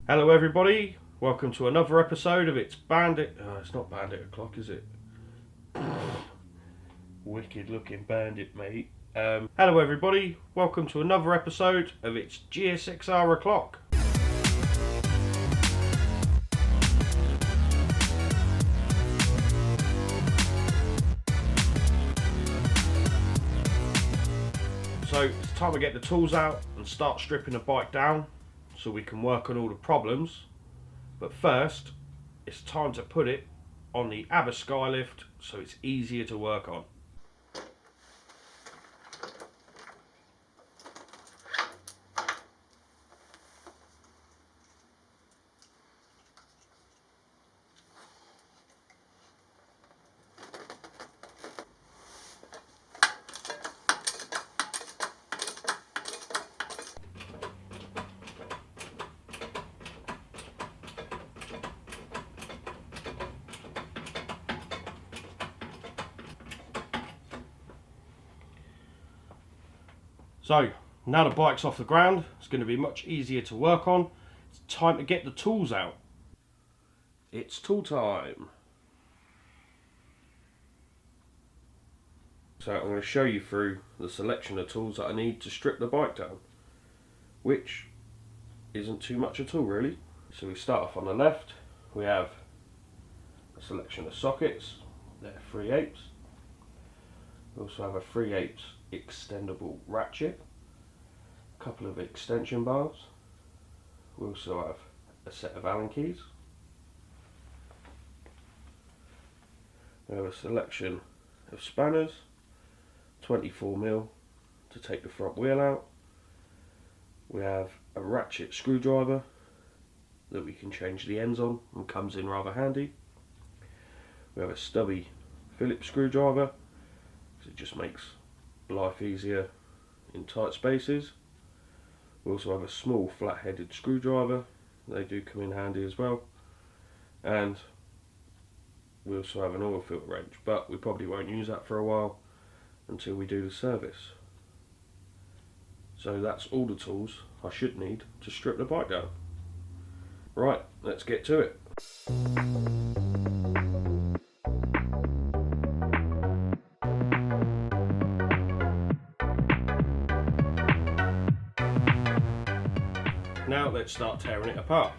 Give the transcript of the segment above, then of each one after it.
Hello everybody, welcome to another episode of It's Bandit... it's not Bandit O'Clock, is it? Wicked looking bandit, mate. Hello everybody, welcome to another episode of It's GSX-R O'Clock. So it's time to get the tools out and start stripping the bike down so we can work on all the problems. But first, it's time to put it on the ABBA Skylift so it's easier to work on. So, now the bike's off the ground, it's going to be much easier to work on. It's time to get the tools out. It's tool time. So I'm going to show you through the selection of tools that I need to strip the bike down, which isn't too much at all really. So we start off on the left, we have a selection of sockets, they're 3/8. We also have a 3/8 extendable ratchet, a couple of extension bars. We also have a set of Allen keys. We have a selection of spanners, 24mm to take the front wheel out. We have a ratchet screwdriver that we can change the ends on and comes in rather handy. We have a stubby Phillips screwdriver because it just makes life easier in tight spaces. We also have a small flat-headed screwdriver, they do come in handy as well, and we also have an oil filter wrench, but we probably won't use that for a while until we do the service. So that's all the tools I should need to strip the bike down. Right, let's get to it. Now let's start tearing it apart.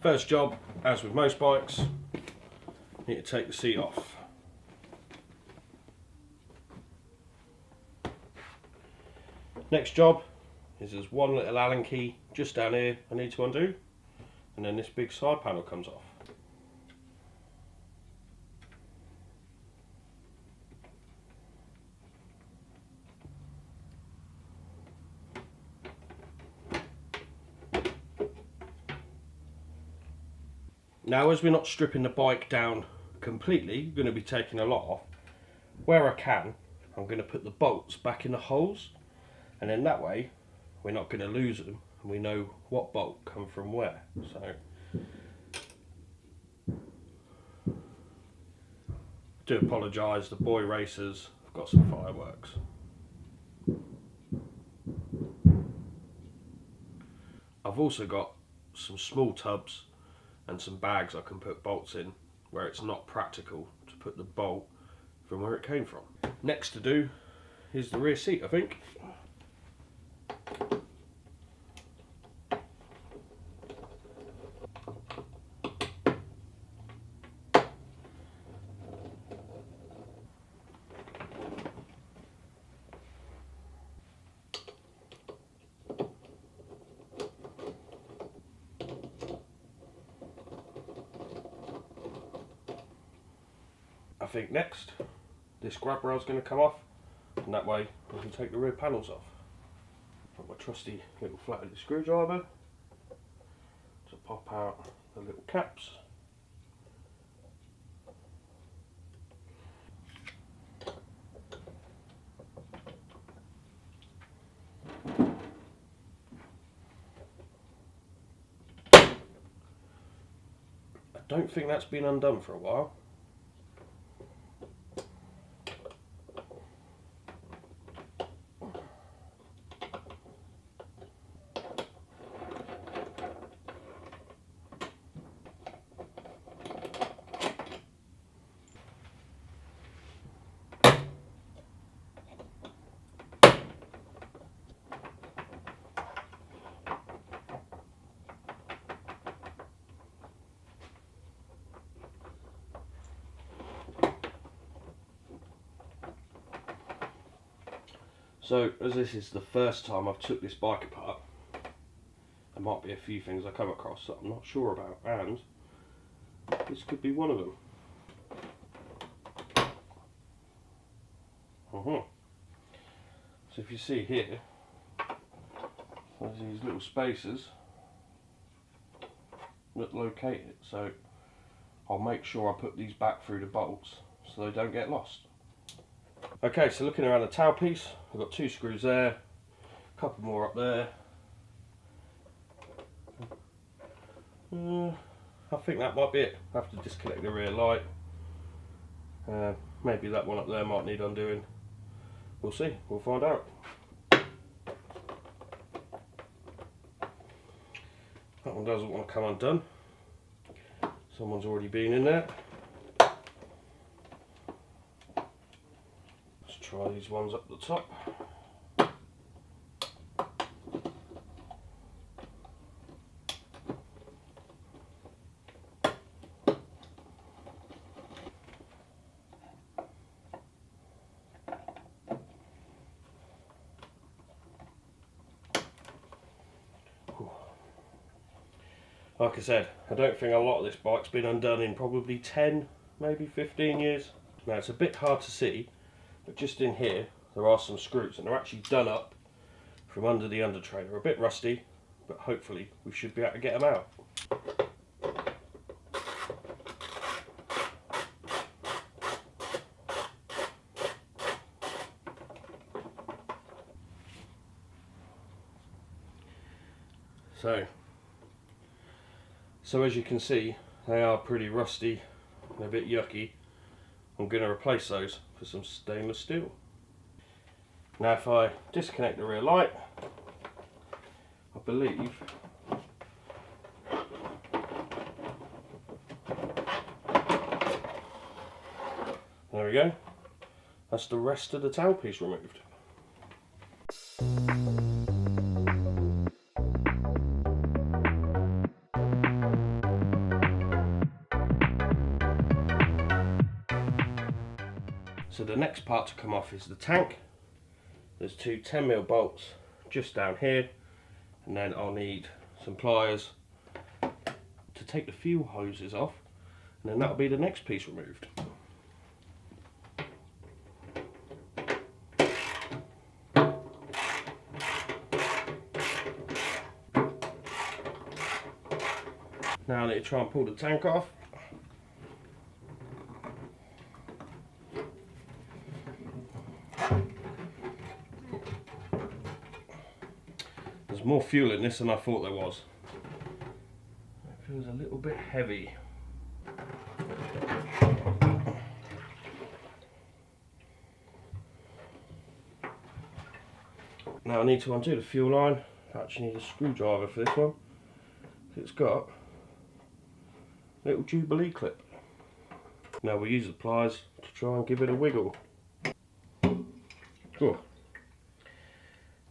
First job, as with most bikes, you need to take the seat off. Next job is there's one little Allen key just down here I need to undo, and then this big side panel comes off. Now, as we're not stripping the bike down completely, we're going to be taking a lot off. Where I can, I'm going to put the bolts back in the holes, and then that way we're not going to lose them and we know what bolt come from where. So I do apologise, the boy racers have got some fireworks. I've also got some small tubs and some bags I can put bolts in where it's not practical to put the bolt from where it came from. Next to do is the rear seat, I think. I think next, this grab rail is going to come off, and that way I can take the rear panels off. Got my trusty little flat-headed screwdriver to pop out the little caps. I don't think that's been undone for a while. So as this is the first time I've took this bike apart, there might be a few things I come across that I'm not sure about, and this could be one of them. So if you see here, there's these little spaces that locate it, so I'll make sure I put these back through the bolts so they don't get lost. Okay, so looking around the tailpiece, I've got 2 screws there, a couple more up there. I think that might be it. I have to disconnect the rear light. Maybe that one up there might need undoing. We'll see, we'll find out. That one doesn't want to come undone. Someone's already been in there. Let's try these ones up the top. Like I said, I don't think a lot of this bike's been undone in probably 10, maybe 15 years. Now it's a bit hard to see, but just in here there are some screws and they're actually done up from under the under tray. They're a bit rusty, but hopefully we should be able to get them out. So as you can see, they are pretty rusty, they're a bit yucky. I'm going to replace those for some stainless steel. Now if I disconnect the rear light, I believe there we go, that's the rest of the tailpiece removed. So the next part to come off is the tank. There's 2 10mm bolts just down here, and then I'll need some pliers to take the fuel hoses off, and then that'll be the next piece removed. Now I need to try and pull the tank off. There's more fuel in this than I thought there was. It feels a little bit heavy. Now I need to undo the fuel line. I actually need a screwdriver for this one. It's got a little Jubilee clip. Now we'll use the pliers to try and give it a wiggle. Cool.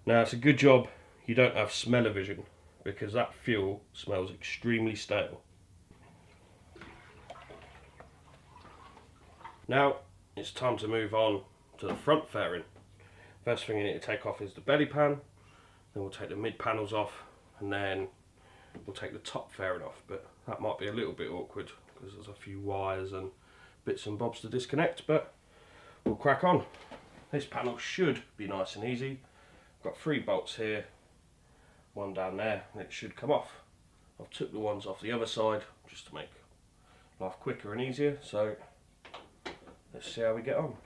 Now it's a good job you don't have smell-o-vision, because that fuel smells extremely stale. Now it's time to move on to the front fairing. First thing you need to take off is the belly pan, then we'll take the mid panels off, and then we'll take the top fairing off, but that might be a little bit awkward because there's a few wires and bits and bobs to disconnect, but we'll crack on. This panel should be nice and easy. I've got 3 bolts here, one down there, and it should come off. I've took the ones off the other side just to make life quicker and easier, so let's see how we get on.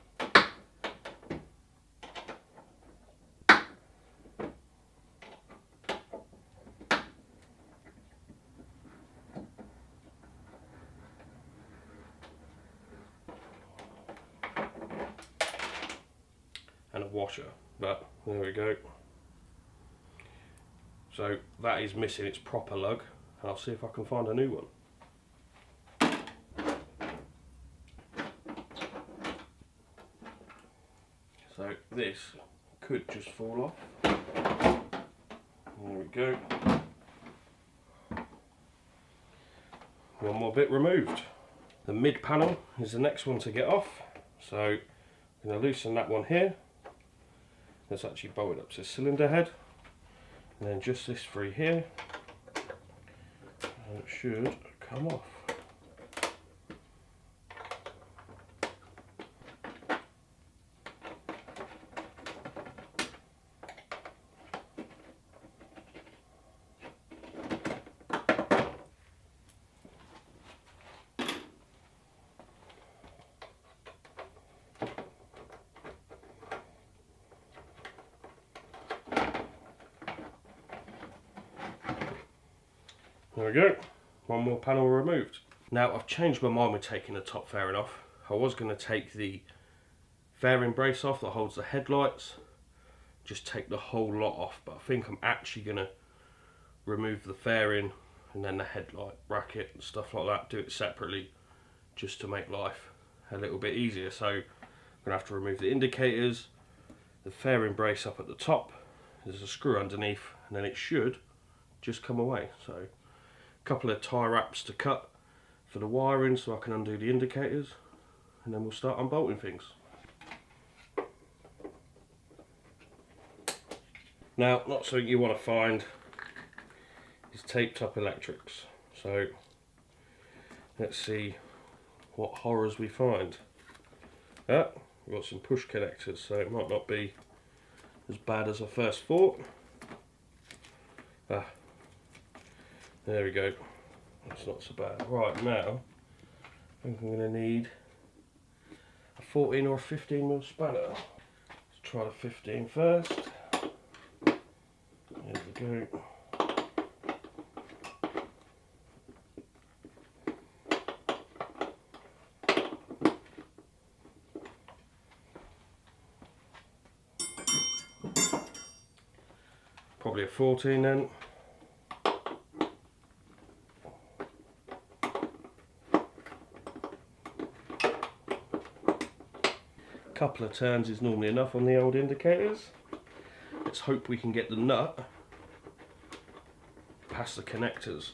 And a washer, but there we go. So that is missing its proper lug, and I'll see if I can find a new one. So this could just fall off. There we go. One more bit removed. The mid panel is the next one to get off, so I'm going to loosen that one here, that's actually bolted up to the cylinder head, and then just this three here, and it should come off. There we go, one more panel removed. Now I've changed my mind with taking the top fairing off. I was going to take the fairing brace off that holds the headlights, just take the whole lot off, but I think I'm actually going to remove the fairing and then the headlight bracket and stuff like that, do it separately just to make life a little bit easier. So I'm going to have to remove the indicators, the fairing brace up at the top, there's a screw underneath, and then it should just come away. So couple of tie wraps to cut for the wiring so I can undo the indicators, and then we'll start unbolting things. Now, not something you want to find is taped up electrics, so let's see what horrors we find. We've got some push connectors, so it might not be as bad as I first thought. There we go, that's not so bad. Right, now I think I'm going to need a 14 or a 15mm spanner. Let's try the 15 first. There we go. Probably a 14 then. Couple of turns is normally enough on the old indicators. Let's hope we can get the nut past the connectors.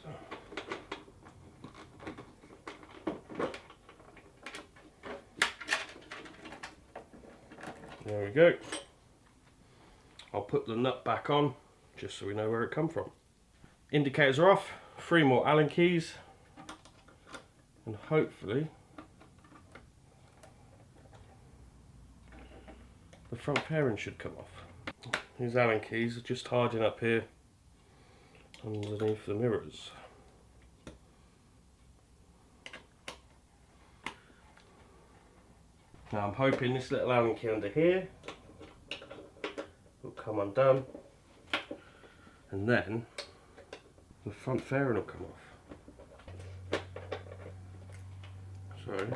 There we go. I'll put the nut back on just so we know where it come from. Indicators are off, 3 more Allen keys, and hopefully the front fairing should come off. These Allen keys are just hiding up here underneath the mirrors. Now I'm hoping this little Allen key under here will come undone, and then the front fairing will come off. So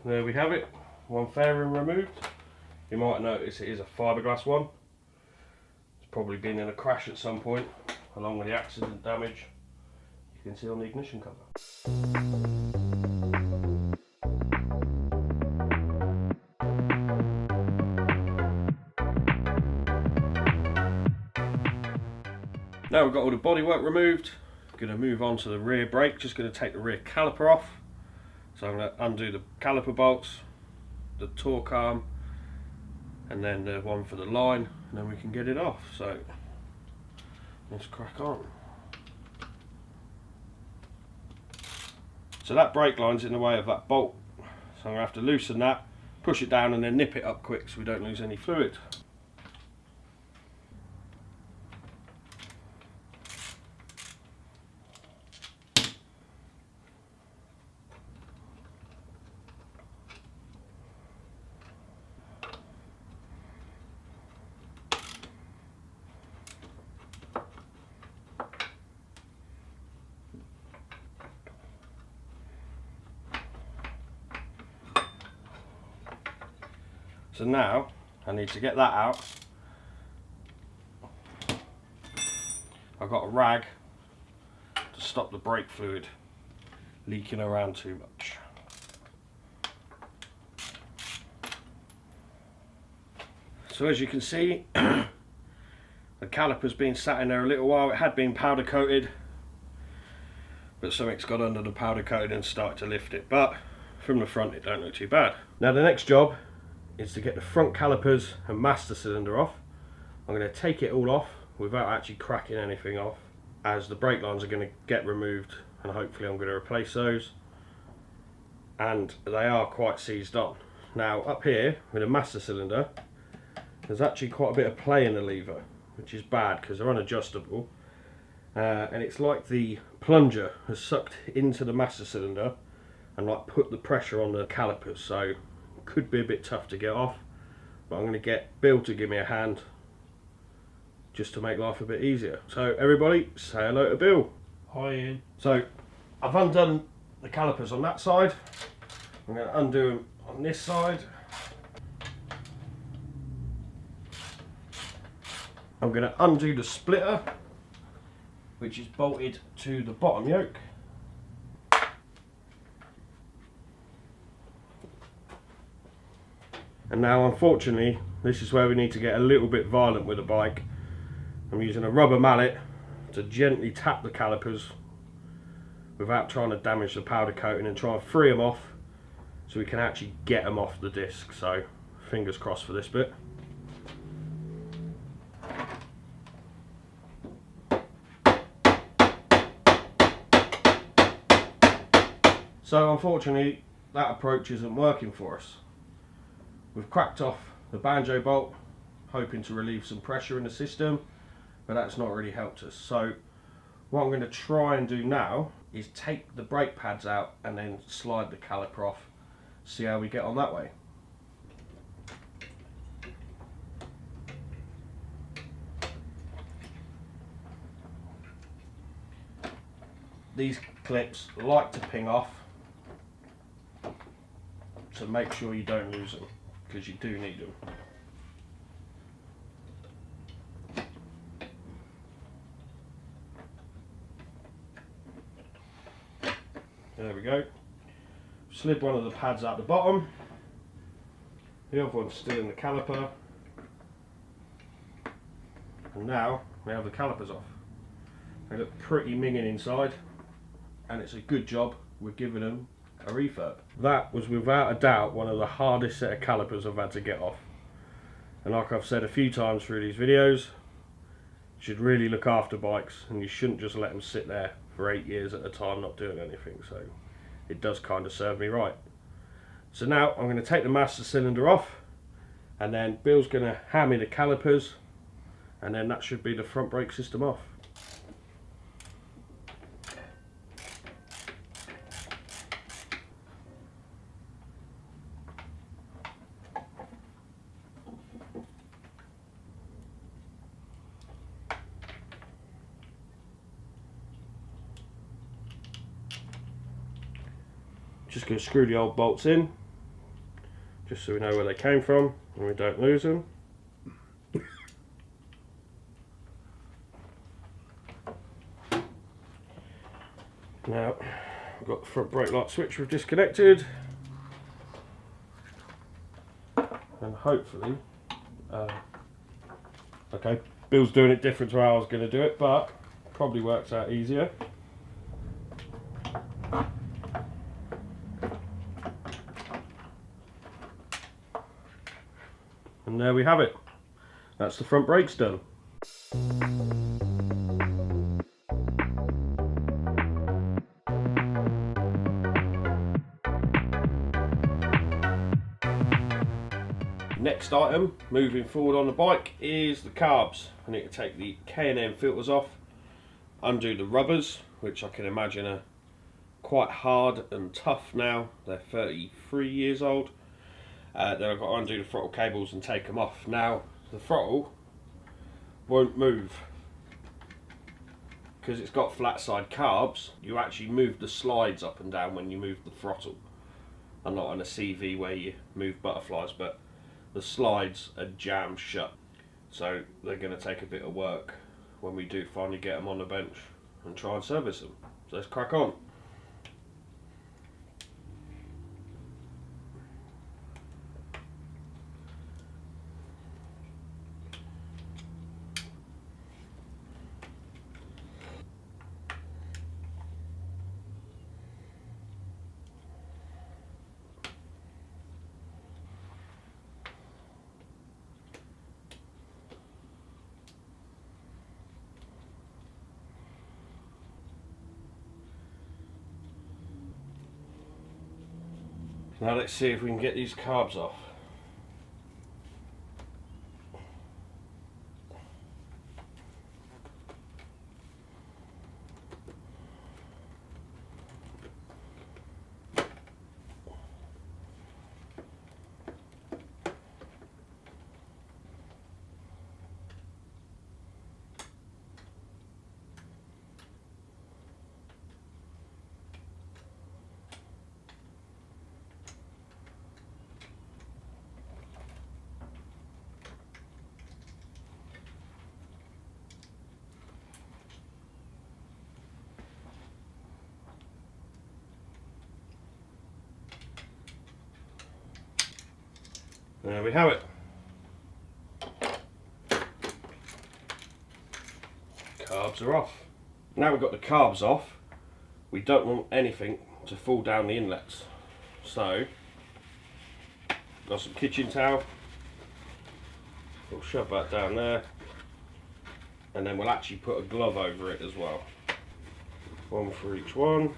there we have it, one fairing removed. You might notice it is a fiberglass one. It's probably been in a crash at some point, along with the accident damage you can see on the ignition cover. Now we've got all the bodywork removed, I'm going to move on to the rear brake. Just going to take the rear caliper off. So I'm going to undo the caliper bolts, the torque arm, and then the one for the line, and then we can get it off. So let's crack on. So that brake line's in the way of that bolt, so I'm going to have to loosen that, push it down, and then nip it up quick so we don't lose any fluid. So now I need to get that out. I've got a rag to stop the brake fluid leaking around too much. So as you can see, the caliper's been sat in there a little while. It had been powder coated, but something's got under the powder coating and started to lift it. But from the front it don't look too bad. Now the next job is to get the front calipers and master cylinder off. I'm going to take it all off without actually cracking anything off, as the brake lines are going to get removed and hopefully I'm going to replace those, and they are quite seized on. Now up here with a master cylinder there's actually quite a bit of play in the lever, which is bad because they're unadjustable, and it's like the plunger has sucked into the master cylinder and like put the pressure on the calipers, so it could be a bit tough to get off, but I'm going to get Bill to give me a hand just to make life a bit easier. So everybody say hello to Bill. Hi Ian. So I've undone the calipers on that side, I'm going to undo them on this side. I'm going to undo the splitter, which is bolted to the bottom yoke. And now unfortunately this is where we need to get a little bit violent with the bike. I'm using a rubber mallet to gently tap the calipers without trying to damage the powder coating, and try and free them off so we can actually get them off the disc. So fingers crossed for this bit. So unfortunately that approach isn't working for us. We've cracked off the banjo bolt hoping to relieve some pressure in the system, but that's not really helped us. So what I'm going to try and do now is take the brake pads out and then slide the caliper off, see how we get on that way. These clips like to ping off, so make sure you don't lose them, because you do need them. There we go. Slid one of the pads out the bottom. The other one's still in the caliper. And now we have the calipers off. They look pretty minging inside, and it's a good job we're giving them a refurb. That was without a doubt one of the hardest set of calipers I've had to get off. And like I've said a few times through these videos, you should really look after bikes and you shouldn't just let them sit there for 8 years at a time not doing anything. So it does kind of serve me right. So now I'm going to take the master cylinder off, and then Bill's going to hand me the calipers, and then that should be the front brake system off. Just going to screw the old bolts in, just so we know where they came from and we don't lose them. Now we've got the front brake light switch we've disconnected, and hopefully, okay, Bill's doing it different to how I was going to do it, but probably works out easier. And there we have it. That's the front brakes done. Next item, moving forward on the bike, is the carbs. I need to take the K&N filters off, undo the rubbers, which I can imagine are quite hard and tough now. They're 33 years old. Then I've got to undo the throttle cables and take them off. Now the throttle won't move because it's got flat side carbs. You actually move the slides up and down when you move the throttle, and not on a CV where you move butterflies, but the slides are jammed shut, so they're going to take a bit of work when we do finally get them on the bench and try and service them. So let's crack on. Now let's see if we can get these carbs off. There we have it. Carbs are off. Now we've got the carbs off, we don't want anything to fall down the inlets. So, got some kitchen towel. We'll shove that down there. And then we'll actually put a glove over it as well. One for each one.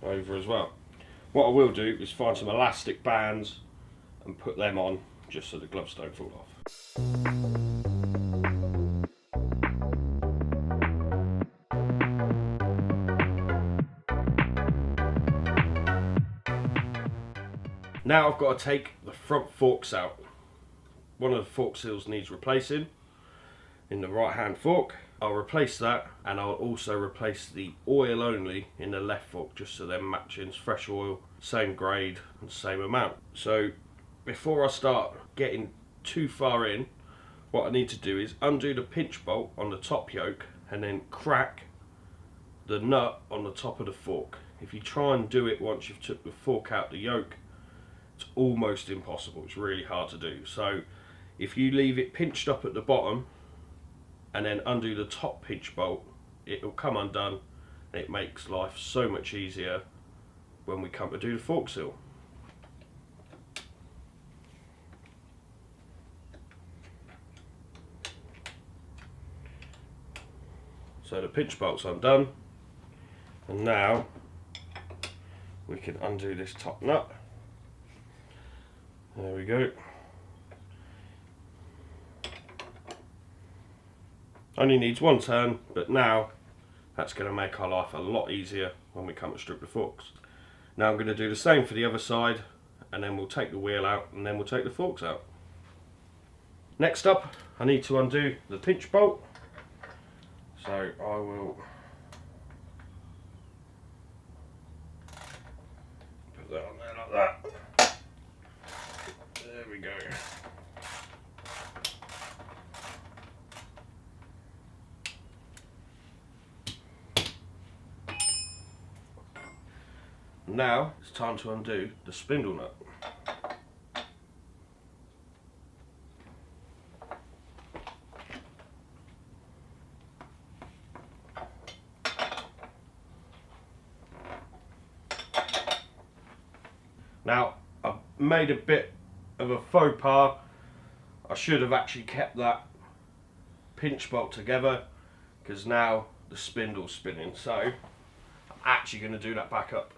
Over as well. What I will do is find some elastic bands and put them on just so the gloves don't fall off. Now I've got to take the front forks out. One of the fork seals needs replacing in the right hand fork. I'll replace that, and I'll also replace the oil only in the left fork just so they're matching. Fresh oil, same grade and same amount. So before I start getting too far in, what I need to do is undo the pinch bolt on the top yoke and then crack the nut on the top of the fork. If you try and do it once you've took the fork out the yoke, it's almost impossible. It's really hard to do. So if you leave it pinched up at the bottom and then undo the top pinch bolt, it will come undone, and it makes life so much easier when we come to do the fork seal. So the pinch bolt's undone, and now we can undo this top nut. There we go. Only needs one turn, but now that's going to make our life a lot easier when we come to strip the forks. Now I'm going to do the same for the other side, and then we'll take the wheel out, and then we'll take the forks out. Next up, I need to undo the pinch bolt. So I will put that on there like that. There we go. Now it's time to undo the spindle nut. Now I've made a bit of a faux pas. I should have actually kept that pinch bolt together, because now the spindle's spinning. So I'm actually going to do that back up.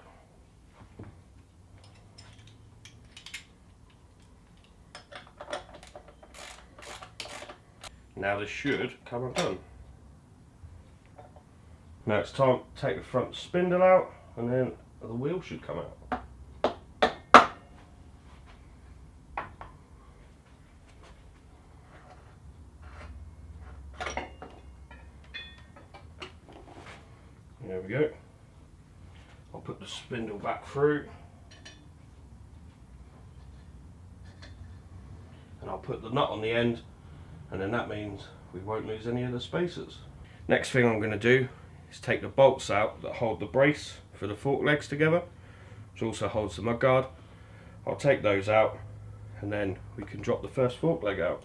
Now this should come undone. Now it's time to take the front spindle out, and then the wheel should come out. There we go. I'll put the spindle back through, and I'll put the nut on the end, and then that means we won't lose any of the spacers. Next thing I'm going to do is take the bolts out that hold the brace for the fork legs together, which also holds the mudguard. I'll take those out, and then we can drop the first fork leg out.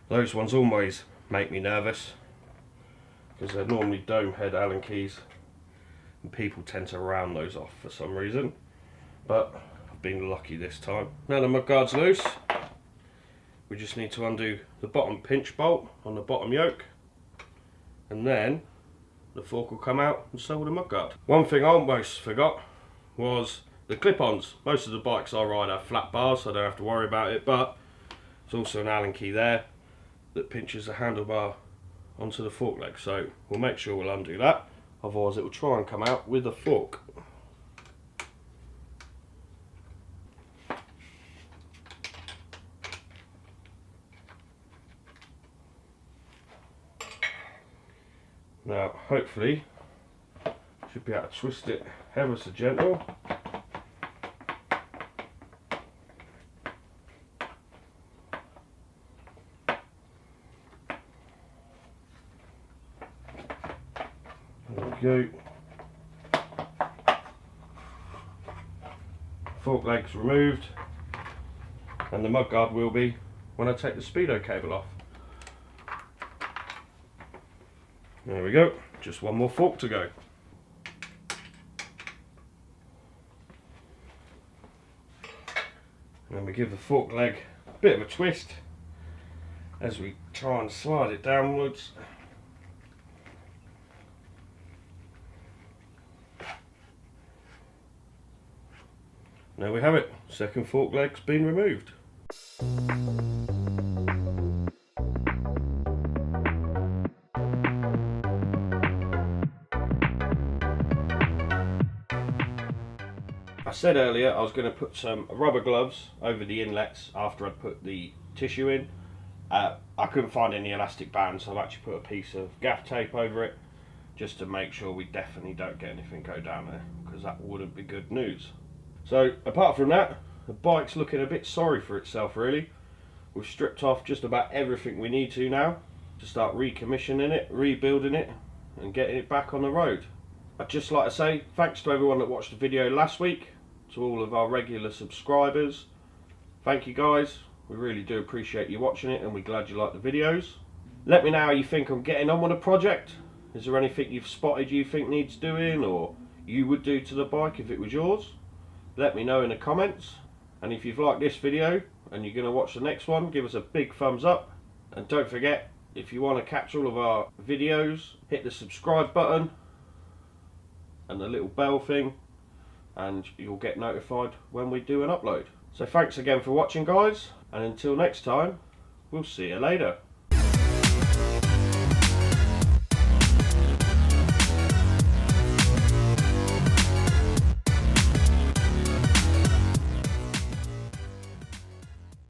Those ones always make me nervous, because they're normally dome head Allen keys, and people tend to round those off for some reason, but I've been lucky this time. Now the mudguard's loose, we just need to undo the bottom pinch bolt on the bottom yoke, and then the fork will come out, and so will the mudguard. One thing I almost forgot was the clip-ons. Most of the bikes I ride have flat bars, so I don't have to worry about it, but there's also an Allen key there that pinches the handlebar onto the fork leg, so we'll make sure we'll undo that, otherwise it will try and come out with a fork. Now hopefully should be able to twist it ever so gentle. There we go. Fork leg's removed, and the mudguard will be when I take the speedo cable off. There we go, just one more fork to go. And then we give the fork leg a bit of a twist as we try and slide it downwards. There we have it, second fork leg's been removed. I said earlier I was going to put some rubber gloves over the inlets after I'd put the tissue in. I couldn't find any elastic bands, so I've actually put a piece of gaff tape over it just to make sure we definitely don't get anything go down there, because that wouldn't be good news. So apart from that, the bike's looking a bit sorry for itself really. We've stripped off just about everything we need to now to start recommissioning it, rebuilding it and getting it back on the road. I'd just like to say thanks to everyone that watched the video last week, to all of our regular subscribers. Thank you guys, we really do appreciate you watching it and we're glad you like the videos. Let me know how you think I'm getting on with the project. Is there anything you've spotted you think needs doing or you would do to the bike if it was yours? Let me know in the comments, and if you've liked this video and you're going to watch the next one, give us a big thumbs up, and don't forget, if you want to catch all of our videos, hit the subscribe button and the little bell thing and you'll get notified when we do an upload. So thanks again for watching guys, and until next time, we'll see you later.